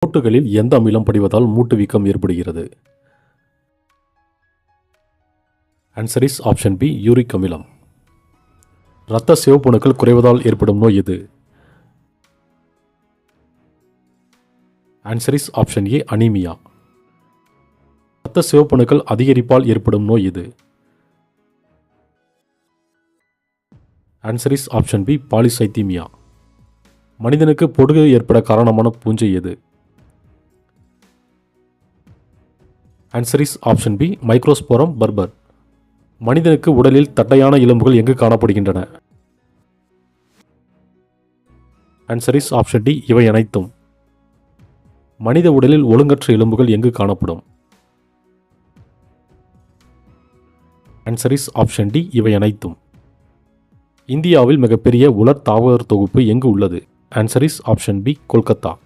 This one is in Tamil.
மூட்டுகளில் எந்த அமிலம் படிவதால் மூட்டு வீக்கம் ஏற்படுகிறது? Answer is option B, uric அமிலம். இரத்த சிவப்பணுக்கள் குறைவதால் ஏற்படும் நோய் எது? Answer is option A, anaemia. இரத்த சிவப்பணுக்கள் அதிகரிப்பால் ஏற்படும் நோய் எது? Answer is option B, polycythaemia. மனிதனுக்கு பொடுகு ஏற்பட காரணமான பூஞ்சை எது? Answer is option B, microsporum furfur. மனிதனுக்கு உடலில் தட்டையான எலும்புகள் எங்கு காணப்படுகின்றன? ஆன்சர் இஸ் ஆப்ஷன் டி, இவை அனைத்தும். மனித உடலில் ஒழுங்கற்ற எலும்புகள் எங்கு காணப்படும்? ஆன்சர் இஸ் ஆப்ஷன் டி, இவை அனைத்தும். இந்தியாவில் மிகப்பெரிய உலர் தாவர தொகுப்பு எங்கு உள்ளது? Answer is option B, Kolkata.